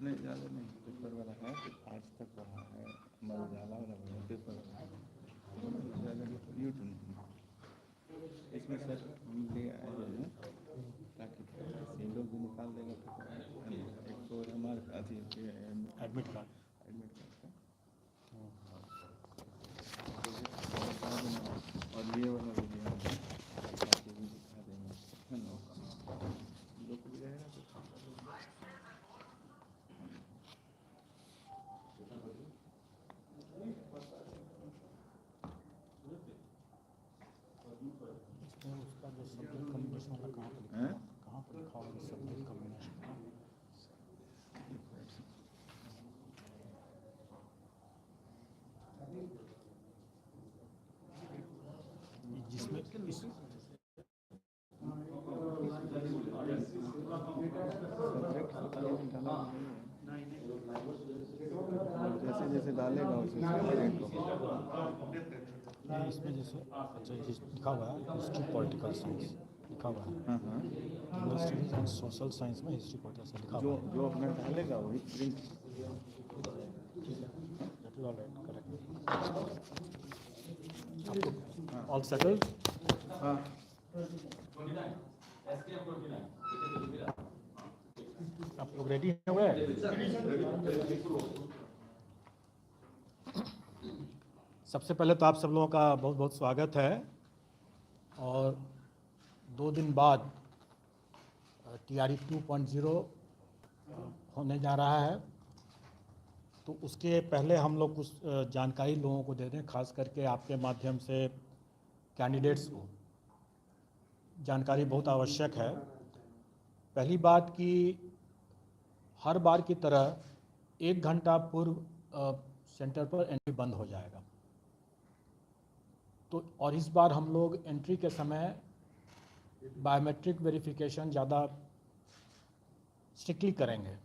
नहीं ज़्यादा नहीं, पेपर वाला है आज तक पढ़ा है, अमर उजाला वाला पढ़ा पेपर ज़्यादा यूट्यूब इसमें सर हम ले आए हैं ताकि ये लोग भी निकाल देगा पेपर। एक तो हमारे अथी एडमिट कार्ड का और ये वाला भी दिया है ताकि भी दिखा देंगे है ना लोग भी रहेगा तो उसका जो सब्जेक्ट कॉम्बिनेशन वाला कहाँ पर लिखा होगा सब्जेक्ट कॉम्बिनेशन जिसमें जैसे जैसे डालेगा उसे इसमें जैसे अच्छा लिखा हुआ है हिस्ट्री पॉलिटिकल साइंस लिखा हुआ है general studies and social science में हिस्ट्री पॉलिटिकल साइंस लिखा हुआ है जो अपना डालेगा वही प्रिंट ठीक है that is all right correct all settled हाँ आप लोग रेडी हुए सबसे पहले तो आप सब लोगों का बहुत बहुत स्वागत है और 2 दिन बाद TRE 2.0 होने जा रहा है तो उसके पहले हम लोग कुछ जानकारी लोगों को दे दें, खास करके आपके माध्यम से कैंडिडेट्स को जानकारी बहुत आवश्यक है। पहली बात कि हर बार की तरह 1 घंटा पूर्व सेंटर पर एंट्री बंद हो जाएगा तो और इस बार हम लोग एंट्री के समय बायोमेट्रिक वेरिफिकेशन ज़्यादा स्ट्रिक्टली करेंगे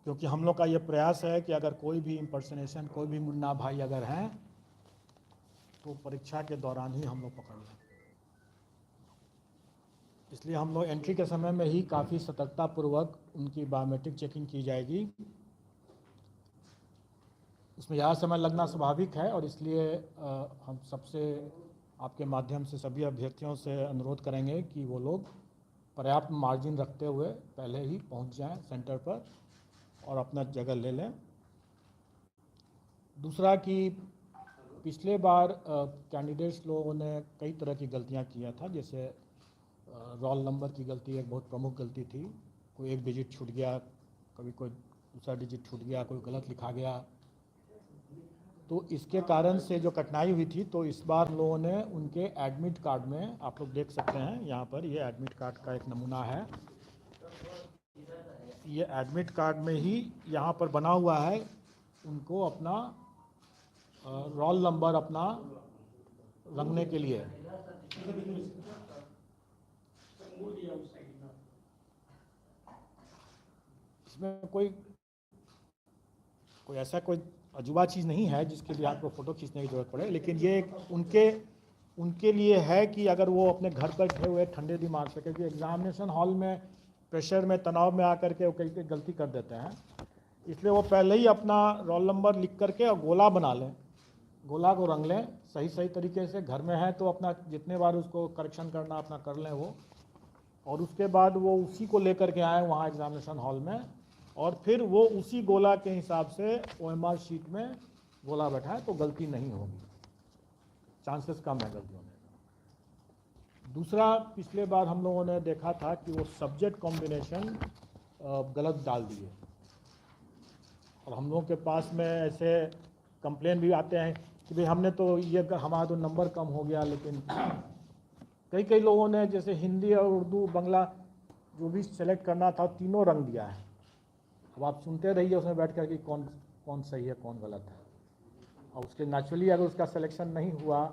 क्योंकि हम लोग का ये प्रयास है कि अगर कोई भी इम्पर्सनेशन कोई भी मुन्ना भाई अगर हैं तो परीक्षा के दौरान ही हम लोग पकड़ लें। इसलिए हम लोग एंट्री के समय में ही काफ़ी सतर्कतापूर्वक उनकी बायोमेट्रिक चेकिंग की जाएगी। उसमें ज़्यादा समय लगना स्वाभाविक है और इसलिए हम सबसे आपके माध्यम से सभी अभ्यर्थियों से अनुरोध करेंगे कि वो लोग पर्याप्त मार्जिन रखते हुए पहले ही पहुंच जाएं सेंटर पर और अपना जगह ले लें। दूसरा कि पिछले बार कैंडिडेट्स लोगों ने कई तरह की गलतियां किया था, जैसे रोल नंबर की गलती एक बहुत प्रमुख गलती थी, कोई एक डिजिट छूट गया, कभी कोई दूसरा डिजिट छूट गया, कोई गलत लिखा गया, तो इसके कारण से जो कठिनाई हुई थी तो इस बार लोगों ने उनके एडमिट कार्ड में, आप लोग देख सकते हैं यहाँ पर ये एडमिट कार्ड का एक नमूना है, ये एडमिट कार्ड में ही यहाँ पर बना हुआ है उनको अपना रोल नंबर अपना रंगने के लिए। इसमें कोई ऐसा कोई अजूबा चीज़ नहीं है जिसके लिए आपको फ़ोटो खींचने की ज़रूरत पड़े, लेकिन ये उनके लिए है कि अगर वो अपने घर पर बैठे हुए ठंडे दिमाग से, क्योंकि एग्ज़ामिनेशन हॉल में प्रेशर में तनाव में आकर के वो कई गलती कर देते हैं, इसलिए वो पहले ही अपना रोल नंबर लिख करके और गोला बना लें, गोला को रंग लें सही तरीके से। घर में है तो अपना जितने बार उसको करेक्शन करना अपना कर लें वो, और उसके बाद वो उसी को लेकर के आए वहाँ एग्ज़ामिनेशन हॉल में और फिर वो उसी गोला के हिसाब से OMR शीट में गोला बैठाएं तो गलती नहीं होगी, चांसेस कम है गलती होने का। दूसरा, पिछले बार हम लोगों ने देखा था कि वो सब्जेक्ट कॉम्बिनेशन गलत डाल दिए और हम लोगों के पास में ऐसे कंप्लेन भी आते हैं कि भाई हमने तो ये हमारा तो नंबर कम हो गया, लेकिन कई लोगों ने जैसे हिंदी और उर्दू बांग्ला जो भी सेलेक्ट करना था तीनों रंग दिया है। अब आप सुनते रहिए उसमें बैठ कर कि कौन सही है कौन गलत है, और उसके नेचुरली अगर उसका सिलेक्शन नहीं हुआ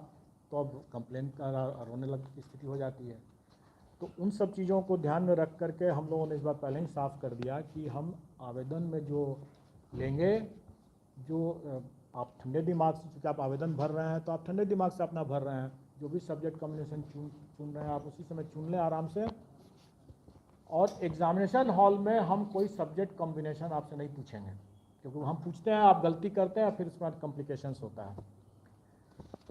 तो अब कंप्लेन का रोने लग की स्थिति हो जाती है। तो उन सब चीज़ों को ध्यान में रख करके हम लोगों ने इस बार पहले ही साफ़ कर दिया कि हम आवेदन में जो लेंगे, जो आप ठंडे दिमाग से, क्योंकि आप आवेदन भर रहे हैं तो आप ठंडे दिमाग से अपना भर रहे हैं, जो भी सब्जेक्ट कॉम्बिनेशन चुन रहे हैं आप उसी समय चुन लें आराम से, और एग्जामिनेशन हॉल में हम कोई सब्जेक्ट कॉम्बिनेशन आपसे नहीं पूछेंगे, क्योंकि हम पूछते हैं आप गलती करते हैं, फिर उसके बाद कॉम्प्लिकेशंस होता है।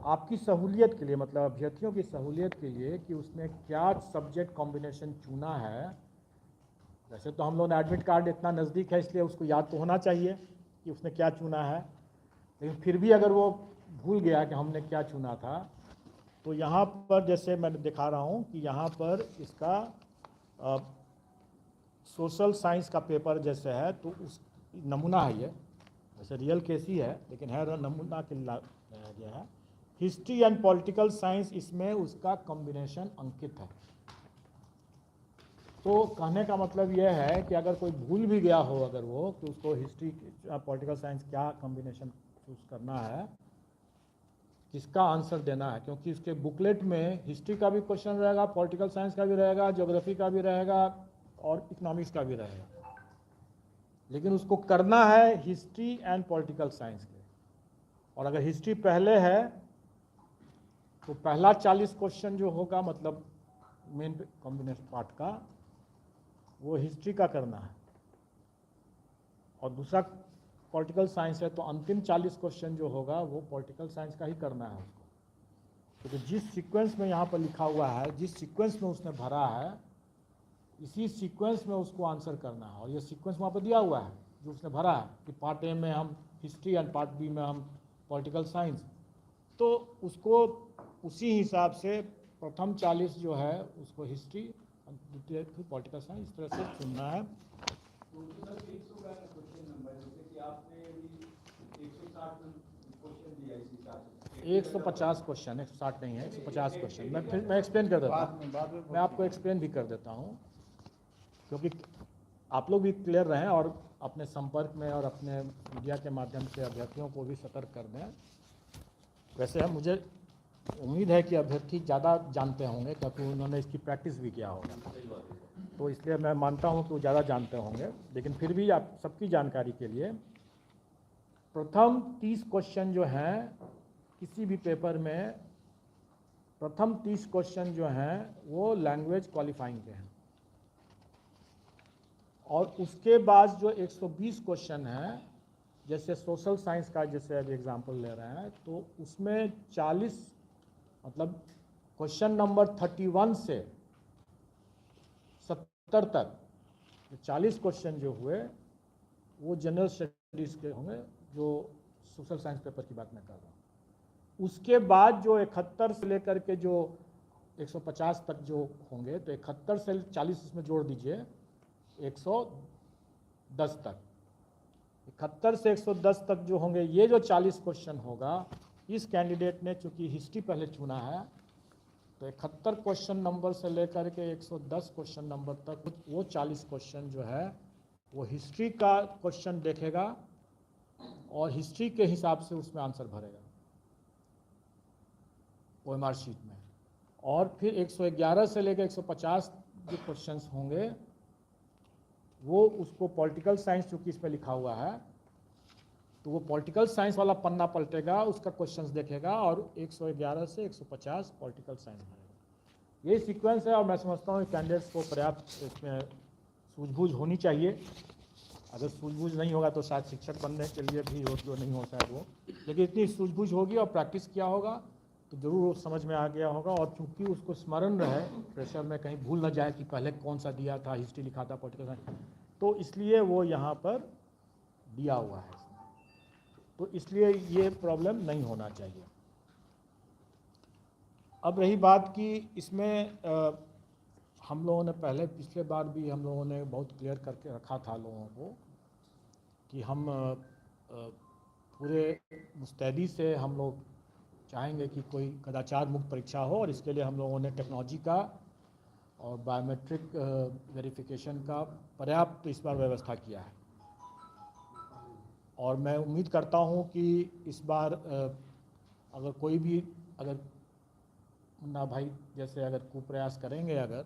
आपकी सहूलियत के लिए, मतलब अभ्यर्थियों की सहूलियत के लिए कि उसने क्या सब्जेक्ट कॉम्बिनेशन चुना है। वैसे तो हम लोग ने एडमिट कार्ड इतना नज़दीक है, इसलिए उसको याद तो होना चाहिए कि उसने क्या चुना है, लेकिन फिर भी अगर वो भूल गया कि हमने क्या चुना था, तो यहाँ पर जैसे मैं दिखा रहा हूँ कि यहाँ पर इसका सोशल साइंस का पेपर जैसे है, तो उस नमूना है ये, वैसे रियल केस ही है लेकिन है नमूना के लाया गया है। हिस्ट्री एंड पॉलिटिकल साइंस, इसमें उसका कॉम्बिनेशन अंकित है। तो कहने का मतलब यह है कि अगर कोई भूल भी गया हो अगर वो, कि उसको हिस्ट्री पॉलिटिकल साइंस क्या कॉम्बिनेशन चूज करना है, किसका आंसर देना है, क्योंकि इसके बुकलेट में हिस्ट्री का भी क्वेश्चन रहेगा, पॉलिटिकल साइंस का भी रहेगा, ज्योग्राफी का भी रहेगा और इकोनॉमिक्स का भी रहेगा, लेकिन उसको करना है हिस्ट्री एंड पॉलिटिकल साइंस के। और अगर हिस्ट्री पहले है तो पहला 40 क्वेश्चन जो होगा, मतलब मेन कॉम्बिनेशन पार्ट का, वो हिस्ट्री का करना है, और दूसरा पॉलिटिकल साइंस है तो अंतिम 40 क्वेश्चन जो होगा वो पॉलिटिकल साइंस का ही करना है उसको। क्योंकि जिस सीक्वेंस में यहाँ पर लिखा हुआ है, जिस सीक्वेंस में उसने भरा है, इसी सीक्वेंस में उसको आंसर करना है। और ये सीक्वेंस वहाँ पर दिया हुआ है जो उसने भरा है कि पार्ट ए में हम हिस्ट्री एंड पार्ट बी में हम पॉलिटिकल साइंस, तो उसको उसी हिसाब से प्रथम 40 जो है उसको हिस्ट्री, द्वितीय पॉलिटिकल साइंस, इस तरह से चुनना है। 150 क्वेश्चन, 160 नहीं है, 150 क्वेश्चन। मैं एक्सप्लेन कर देता हूँ, मैं आपको एक्सप्लेन भी कर देता हूँ, क्योंकि आप लोग भी क्लियर रहें और अपने संपर्क में और अपने मीडिया के माध्यम से अभ्यर्थियों को भी सतर्क कर दें। वैसे है, मुझे उम्मीद है कि अभ्यर्थी ज़्यादा जानते होंगे क्योंकि उन्होंने इसकी प्रैक्टिस भी किया होगा, तो इसलिए मैं मानता हूँ कि वो ज़्यादा जानते होंगे। लेकिन फिर भी आप सबकी जानकारी के लिए, प्रथम 30 क्वेश्चन जो हैं किसी भी पेपर में, प्रथम 30 क्वेश्चन जो हैं वो लैंग्वेज क्वालिफाइंग के हैं, और उसके बाद जो 120 क्वेश्चन हैं, जैसे सोशल साइंस का जैसे अभी एग्जांपल ले रहे हैं, तो उसमें 40, मतलब क्वेश्चन नंबर 31 से 70 तक 40 क्वेश्चन जो हुए वो जनरल स्टडीज़ के होंगे, जो सोशल साइंस पेपर की बात मैं कर रहा हूँ। उसके बाद जो 71 से लेकर के जो 150 तक जो होंगे, तो 71 से 40 इसमें जोड़ दीजिए, 110 तक, 71 से 110 तक जो होंगे, ये जो 40 क्वेश्चन होगा, इस कैंडिडेट ने चूंकि हिस्ट्री पहले चुना है, तो 71 क्वेश्चन नंबर से लेकर के 110 क्वेश्चन नंबर तक वो 40 क्वेश्चन जो है वो हिस्ट्री का क्वेश्चन देखेगा और हिस्ट्री के हिसाब से उसमें आंसर भरेगा OMR शीट में। और फिर 111 से लेकर 150 जो क्वेश्चंस होंगे वो उसको पॉलिटिकल साइंस, चूँकि इसमें लिखा हुआ है, तो वो पॉलिटिकल साइंस वाला पन्ना पलटेगा, उसका क्वेश्चंस देखेगा और 111 से 150 पॉलिटिकल साइंस भरेगा। ये सीक्वेंस है और मैं समझता हूँ कैंडिडेट्स को पर्याप्त इसमें सूझबूझ होनी चाहिए। अगर सूझबूझ नहीं होगा तो शायद शिक्षक बनने के लिए भी योग्य नहीं हो शायद वो, लेकिन इतनी सूझबूझ होगी और प्रैक्टिस किया होगा तो ज़रूर वो समझ में आ गया होगा। और चूँकि उसको स्मरण रहे, प्रेशर में कहीं भूल ना जाए कि पहले कौन सा दिया था, हिस्ट्री लिखा था, पॉलिटिकल साइंस, तो इसलिए वो यहाँ पर दिया हुआ है, तो इसलिए ये प्रॉब्लम नहीं होना चाहिए। अब रही बात कि इसमें हम लोगों ने पहले पिछले बार भी हम लोगों ने बहुत क्लियर करके रखा था लोगों को कि हम पूरे मुस्तैदी से हम लोग चाहेंगे कि कोई कदाचार मुक्त परीक्षा हो, और इसके लिए हम लोगों ने टेक्नोलॉजी का और बायोमेट्रिक वेरिफिकेशन का पर्याप्त इस बार व्यवस्था किया है। और मैं उम्मीद करता हूं कि इस बार अगर कोई भी, अगर मुन्ना भाई जैसे अगर कुप्रयास करेंगे अगर,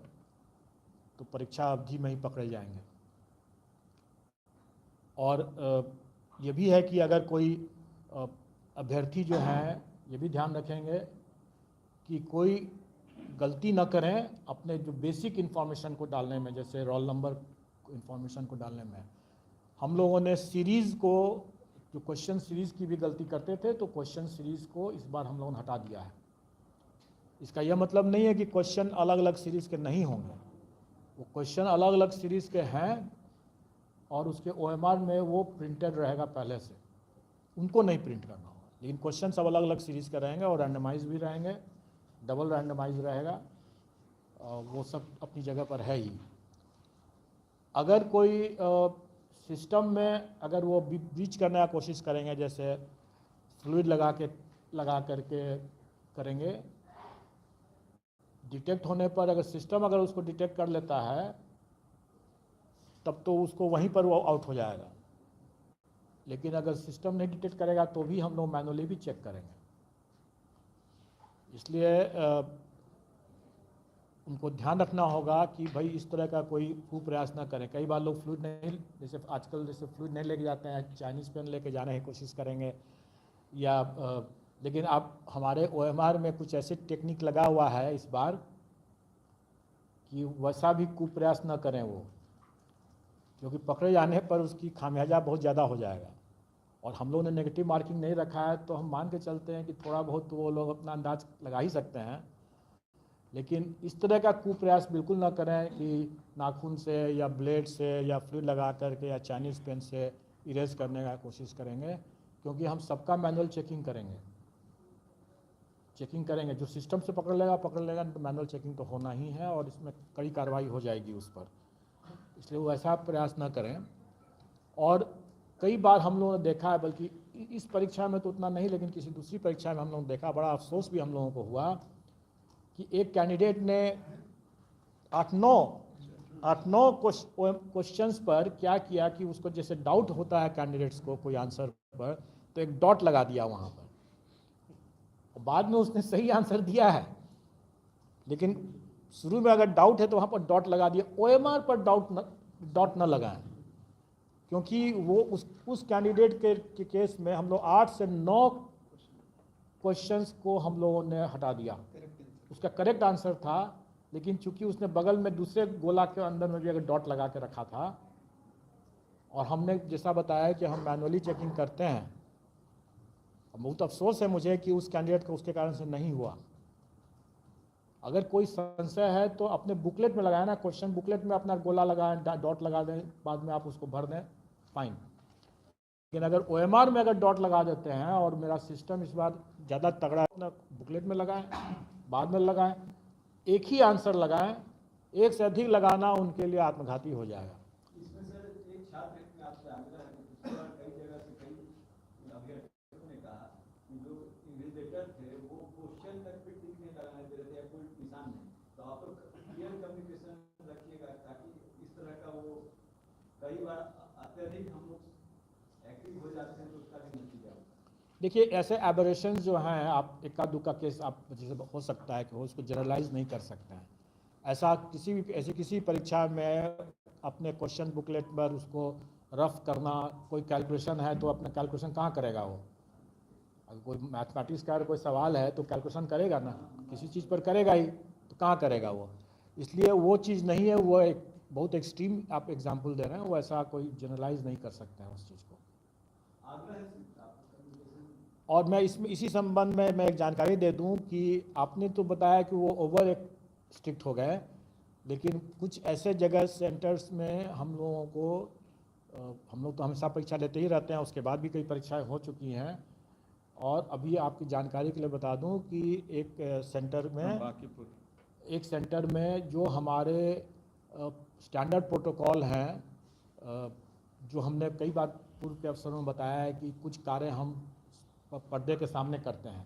तो परीक्षा अवधि में ही पकड़े जाएंगे। और ये भी है कि अगर कोई अभ्यर्थी जो हैं ये भी ध्यान रखेंगे कि कोई गलती न करें अपने जो बेसिक इन्फॉर्मेशन को डालने में, जैसे रोल नंबर इन्फॉर्मेशन को डालने में। हम लोगों ने सीरीज़ को, जो क्वेश्चन सीरीज़ की भी गलती करते थे, तो क्वेश्चन सीरीज़ को इस बार हम लोगों ने हटा दिया है। इसका यह मतलब नहीं है कि क्वेश्चन अलग अलग सीरीज़ के नहीं होंगे, वो क्वेश्चन अलग अलग सीरीज़ के हैं और उसके OMR में वो प्रिंटेड रहेगा पहले से, उनको नहीं प्रिंट करना होगा। लेकिन क्वेश्चन सब अलग अलग सीरीज़ के रहेंगे और रैंडमाइज भी रहेंगे, डबल रैंडमाइज रहेगा, वो सब अपनी जगह पर है ही। अगर कोई सिस्टम में अगर वो ब्रीच करने का कोशिश करेंगे, जैसे फ्लूइड लगा करके करेंगे, डिटेक्ट होने पर अगर सिस्टम अगर उसको डिटेक्ट कर लेता है तब तो उसको वहीं पर वो आउट हो जाएगा। लेकिन अगर सिस्टम नहीं डिटेक्ट करेगा तो भी हम लोग मैनुअली भी चेक करेंगे। इसलिए उनको ध्यान रखना होगा कि भाई इस तरह का कोई कुप्रयास ना करें। कई बार लोग फ्लूइड नहीं, जैसे आजकल जैसे फ्लूइड नहीं लेके जाते हैं, चाइनीज़ पेन लेके जाने की कोशिश करेंगे, या लेकिन आप हमारे OMR में कुछ ऐसे टेक्निक लगा हुआ है इस बार कि वैसा भी कुप्रयास न करें वो, क्योंकि पकड़े जाने पर उसकी खामियाजा बहुत ज़्यादा हो जाएगा। और हम लोगों ने नेगेटिव मार्किंग नहीं रखा है तो हम मान के चलते हैं कि थोड़ा बहुत तो वो लोग अपना अंदाज लगा ही सकते हैं। लेकिन इस तरह का कुप्रयास बिल्कुल ना करें कि नाखून से या ब्लेड से या फ्लूइड लगा करके या चाइनीज़ पेन से इरेज करने का कोशिश करेंगे, क्योंकि हम सबका मैनुअल चेकिंग करेंगे। जो सिस्टम से पकड़ लेगा तो मैनुअल चेकिंग तो होना ही है और इसमें कड़ी कार्रवाई हो जाएगी उस पर। इसलिए वो ऐसा प्रयास ना करें। और कई बार हम लोगों ने देखा है, बल्कि इस परीक्षा में तो उतना नहीं, लेकिन किसी दूसरी परीक्षा में हम लोगों ने देखा, बड़ा अफसोस भी हम लोगों को हुआ कि एक कैंडिडेट ने 8-9 क्वेश्चंस पर क्या किया कि उसको जैसे डाउट होता है कैंडिडेट्स को कोई आंसर पर, तो एक डॉट लगा दिया वहाँ पर। और बाद में उसने सही आंसर दिया है, लेकिन शुरू में अगर डाउट है तो वहाँ पर डॉट लगा दिया। OMR पर डॉट न लगाएं, क्योंकि वो उस कैंडिडेट के केस में हम लोग 8 से 9 क्वेश्चंस को हम लोगों ने हटा दिया। उसका करेक्ट आंसर था, लेकिन चूंकि उसने बगल में दूसरे गोला के अंदर में भी अगर डॉट लगा के रखा था, और हमने जैसा बताया कि हम मैनुअली चेकिंग करते हैं, बहुत अफसोस है मुझे कि उस कैंडिडेट को उसके कारण से नहीं हुआ। अगर कोई संशय है तो अपने बुकलेट में लगाए ना, क्वेश्चन बुकलेट में अपना गोला लगाएं, डॉट लगा दें, बाद में आप उसको भर दें, फाइन। लेकिन अगर OMR में अगर डॉट लगा देते हैं, और मेरा सिस्टम इस बार ज़्यादा तगड़ा है, अपना बुकलेट में लगाएं, बाद में लगाएं, एक ही आंसर लगाएं, एक से अधिक लगाना उनके लिए आत्मघाती हो जाएगा। इसमें सर एक छात्र ने आपसे आग्रह है कि पिछली बार कई जगह से कई अभ्यर्थियों ने कहा कि जो इन्विजिलेटर थे वो क्वेश्चन तक भी ठीक नहीं लगाने दे रहे थे या कोई निशान नहीं, तो आप लोग क्लियर कम्युनिकेशन रखिएगा ताकि इस तरह का वो कई बार अत्यधिक हम लोग एक्टिव हो जाते हैं तो उसका भी नतीजा होता है। देखिए, ऐसे एबरेशन जो हैं, आप इक्का दुक्का केस आप जैसे हो सकता है कि हो, उसको जनरलाइज नहीं कर सकते हैं। ऐसा किसी परीक्षा में अपने क्वेश्चन बुकलेट पर उसको रफ करना, कोई कैलकुलेशन है तो अपना कैलकुलेशन कहाँ करेगा वो? अगर कोई मैथमेटिक्स का कोई सवाल है तो कैलकुलेशन करेगा ना, किसी चीज़ पर करेगा ही, तो कहाँ करेगा वो? इसलिए वो चीज़ नहीं है, वो एक बहुत एक्सट्रीम आप एग्जाम्पल दे रहे हैं, वो ऐसा कोई जनरलाइज नहीं कर सकते हैं उस चीज़ को। और मैं इसी संबंध में मैं एक जानकारी दे दूं कि आपने तो बताया कि वो ओवर स्ट्रिक्ट हो गए, लेकिन कुछ ऐसे जगह सेंटर्स में हम लोगों को, हम लोग तो हमेशा परीक्षा लेते ही रहते हैं, उसके बाद भी कई परीक्षाएं हो चुकी हैं। और अभी आपकी जानकारी के लिए बता दूं कि एक सेंटर में जो हमारे स्टैंडर्ड प्रोटोकॉल हैं, जो हमने कई बार पूर्व के अवसरों में बताया है कि कुछ कार्य हम पर्दे के सामने करते हैं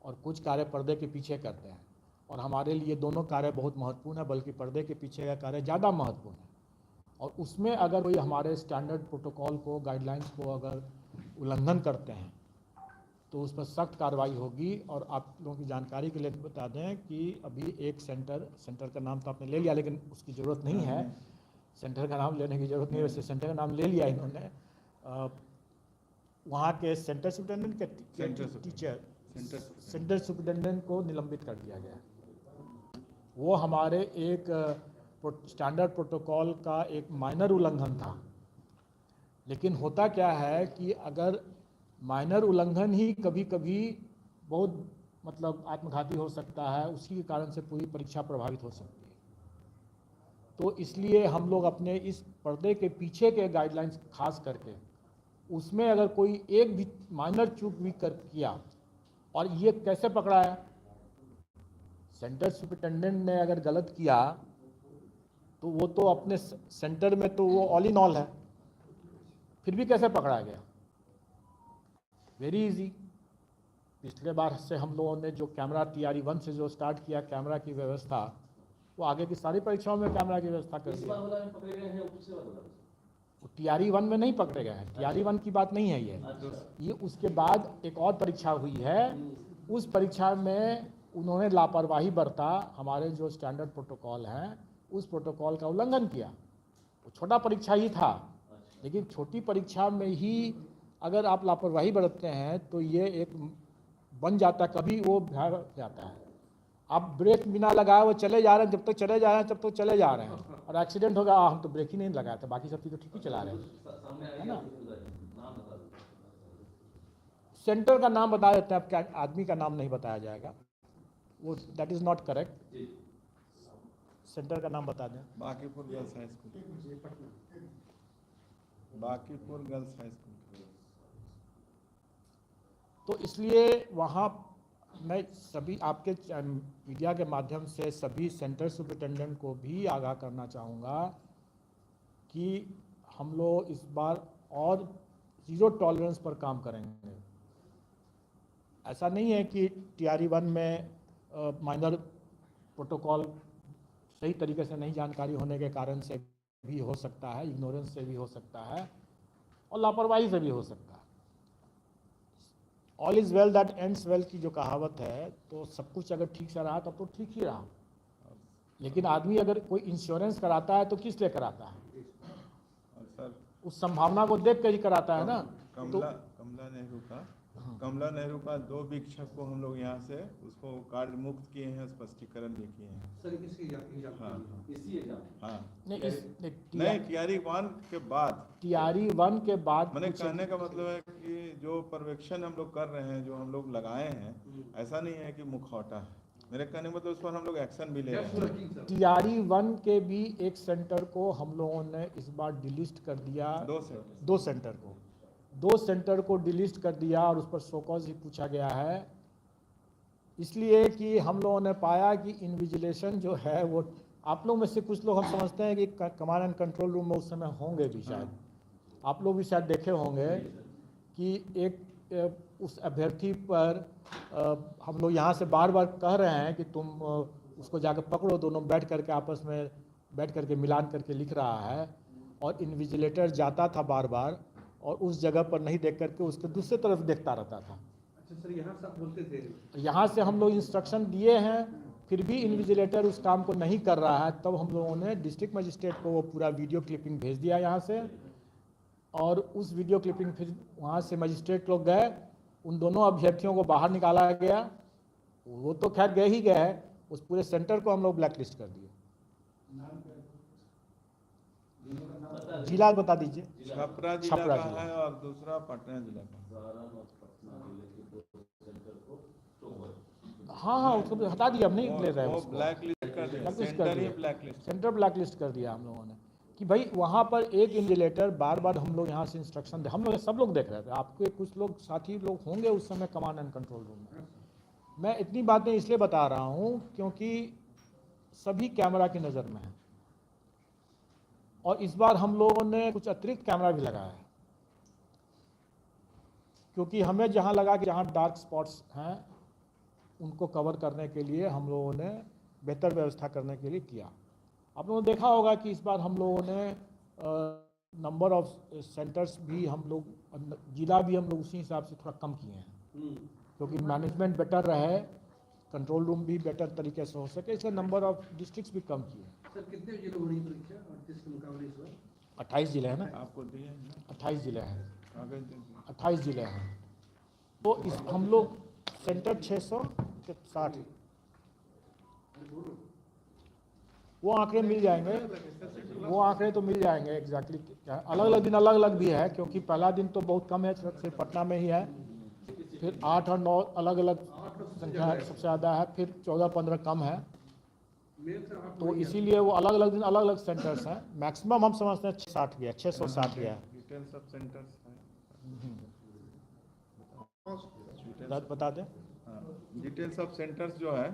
और कुछ कार्य पर्दे के पीछे करते हैं, और हमारे लिए दोनों कार्य बहुत महत्वपूर्ण है, बल्कि पर्दे के पीछे का कार्य ज़्यादा महत्वपूर्ण है। और उसमें अगर कोई हमारे स्टैंडर्ड प्रोटोकॉल को, गाइडलाइंस को अगर उल्लंघन करते हैं तो उस पर सख्त कार्रवाई होगी। और आप लोगों की जानकारी के लिए बता दें कि अभी एक सेंटर का नाम तो आपने ले लिया, लेकिन उसकी ज़रूरत नहीं है, सेंटर का नाम लेने की ज़रूरत नहीं है, वैसे सेंटर का नाम ले लिया इन्होंने। वहाँ के सेंटर सुपरिटेंडेंट के टीचर, सेंटर सुपरिटेंडेंट को निलंबित कर दिया गया। वो हमारे एक स्टैंडर्ड प्रोटोकॉल का एक माइनर उल्लंघन था। लेकिन होता क्या है कि अगर माइनर उल्लंघन ही कभी कभी बहुत मतलब आत्मघाती हो सकता है, उसी के कारण से पूरी परीक्षा प्रभावित हो सकती है। तो इसलिए हम लोग अपने इस पर्दे के पीछे के गाइडलाइंस खास करके उसमें अगर कोई एक भी माइनर चूक भी किया, और ये कैसे पकड़ा है, सेंटर सुपरिटेंडेंट ने अगर गलत किया तो वो तो अपने सेंटर में तो वो ऑल इन ऑल है, फिर भी कैसे पकड़ा गया? Very easy. पिछले बार से हम लोगों ने जो कैमरा TRE 1 से जो स्टार्ट किया कैमरा की व्यवस्था, वो आगे की सारी परीक्षाओं में कैमरा की व्यवस्था कर दिया। TRE 1 में नहीं पकड़े गए हैं, TRE 1 की बात नहीं है ये उसके बाद एक और परीक्षा हुई है, उस परीक्षा में उन्होंने लापरवाही बरता, हमारे जो स्टैंडर्ड प्रोटोकॉल हैं उस प्रोटोकॉल का उल्लंघन किया। वो छोटा परीक्षा ही था, लेकिन छोटी परीक्षा में ही अगर आप लापरवाही बरतते हैं तो ये एक बन जाता, कभी वो भय जाता है। आप ब्रेक बिना लगाए वो चले जा रहे हैं, जब तक चले जा रहे हैं तब तक चले जा रहे हैं, और एक्सीडेंट होगा, हम तो ब्रेक ही नहीं लगाए थे, बाकी सब चीज़ तो ठीक ही चला रहे हैं, है ना। सेंटर का नाम बता देते हैं, आपके आदमी का नाम नहीं बताया जाएगा, वो that is not correct. Centre का नाम बता दें। Bankipur girls high school, Bankipur girls high school. तो इसलिए वहाँ मैं सभी आपके मीडिया के माध्यम से सभी सेंटर सुपरिटेंडेंट को भी आगाह करना चाहूँगा कि हम लोग इस बार और ज़ीरो टॉलरेंस पर काम करेंगे। ऐसा नहीं है कि TRE 1 में माइनर प्रोटोकॉल सही तरीके से नहीं जानकारी होने के कारण से भी हो सकता है, इग्नोरेंस से भी हो सकता है, और लापरवाही से भी हो सकता है। All is well that ends well की जो कहावत है, तो सब कुछ अगर ठीक से रहा तब तो ठीक ही रहा। लेकिन आदमी अगर कोई इंश्योरेंस कराता है तो किस लिए कराता है? सर उस संभावना को देख कर ही कराता है ना। कमला नेहरू का 2 वीक्षक को हम लोग यहाँ से उसको कार्य मुक्त किए हैं, स्पष्टीकरण भी किए हैं सर। किसकी एग्जाम? हाँ इसी एग्जाम? हाँ नहीं, TRE 1 के बाद, TRE 1 के बाद मैंने कहने का मतलब है कि जो पर्यवेक्षण हम लोग कर रहे हैं, जो हम लोग लगाए हैं, ऐसा नहीं है कि मुखौटा है। मेरे कहने का मतलब उस पर हम लोग एक्शन भी ले रहे हैं। TRE 1 के भी एक सेंटर को हम लोगों ने इस बार डिलिस्ट कर दिया, 2 सेंटर को डिलिस्ट कर दिया, और उस पर शोकॉज ही पूछा गया है, इसलिए कि हम लोगों ने पाया कि इन्विजिलेशन जो है वो, आप लोग में से कुछ लोग हम समझते हैं कि कमांड एंड कंट्रोल रूम में उस समय होंगे भी, शायद आप लोग भी शायद देखे होंगे कि एक उस अभ्यर्थी पर हम लोग यहाँ से बार बार कह रहे हैं कि तुम उसको जाकर पकड़ो, दोनों बैठ करके आपस में बैठ करके मिलान करके लिख रहा है, और इन्विजिलेटर जाता था बार बार और उस जगह पर नहीं देख करके उसके दूसरे तरफ देखता रहता था। अच्छा सर, यहाँ से आप बोलते थे? यहाँ से हम लोग इंस्ट्रक्शन दिए हैं, फिर भी इन्विजिलेटर उस काम को नहीं कर रहा है, तब हम लोगों ने डिस्ट्रिक्ट मजिस्ट्रेट को वो पूरा वीडियो क्लिपिंग भेज दिया यहाँ से, और उस वीडियो क्लिपिंग फिर वहाँ से मजिस्ट्रेट लोग गए, उन दोनों अभ्यर्थियों को बाहर निकाला गया, वो तो खैर गए ही गए, उस पूरे सेंटर को हम लोग ब्लैक लिस्ट कर दिए। जिला बता दीजिए। छपरा जिला का है और दूसरा पटना जिला का। हाँ, उसको हटा दिया, हम नहीं ले रहे हैं उसको। ब्लैक लिस्ट कर दिया, सेंटर ब्लैक लिस्ट कर दिया हम लोगों ने कि भाई वहाँ पर एक इन्विजिलेटर बार बार, हम लोग यहाँ से इंस्ट्रक्शन हम लोग सब लोग देख रहे थे, आपके कुछ लोग साथी लोग होंगे उस समय कमांड एंड कंट्रोल रूम में। मैं इतनी बातें इसलिए बता रहा हूँ क्योंकि सभी कैमरा की नज़र में है, और इस बार हम लोगों ने कुछ अतिरिक्त कैमरा भी लगाया है, क्योंकि हमें जहाँ लगा कि जहाँ डार्क स्पॉट्स हैं उनको कवर करने के लिए हम लोगों ने बेहतर व्यवस्था करने के लिए किया। आप लोगों ने देखा होगा कि इस बार हम लोगों ने नंबर ऑफ सेंटर्स भी, हम लोग जिला भी हम लोग उसी हिसाब से थोड़ा कम किए हैं, क्योंकि मैनेजमेंट बेटर रहे, कंट्रोल रूम भी बेटर तरीके से हो सके, इसका नंबर ऑफ डिस्ट्रिक्ट्स भी कम किए। सर कितने जिले हो रही परीक्षा 38 के मुकाबले इस बार? 28 जिले हैं ना, आपको दिए 28 जिले हैं, कागज 28 जिले हैं। तो इस हम लोग सेंटर 660 वो आंकड़े मिल जाएंगे, वो आंकड़े तो मिल जाएंगे एग्जैक्टली क्या अलग अलग दिन अलग अलग भी है, क्योंकि पहला दिन तो बहुत कम है, सिर्फ पटना में ही है, फिर 8 और 9 अलग अलग संख्या सबसे ज़्यादा है, फिर 14-15 कम है, तो इसीलिए वो अलग अलग दिन अलग अलग सेंटर्स हैं। मैक्सिमम हम समझते हैं 660 गया, 660 गया है। डिटेल्स ऑफ सेंटर्स बता दें, हाँ, डिटेल्स ऑफ सेंटर्स जो है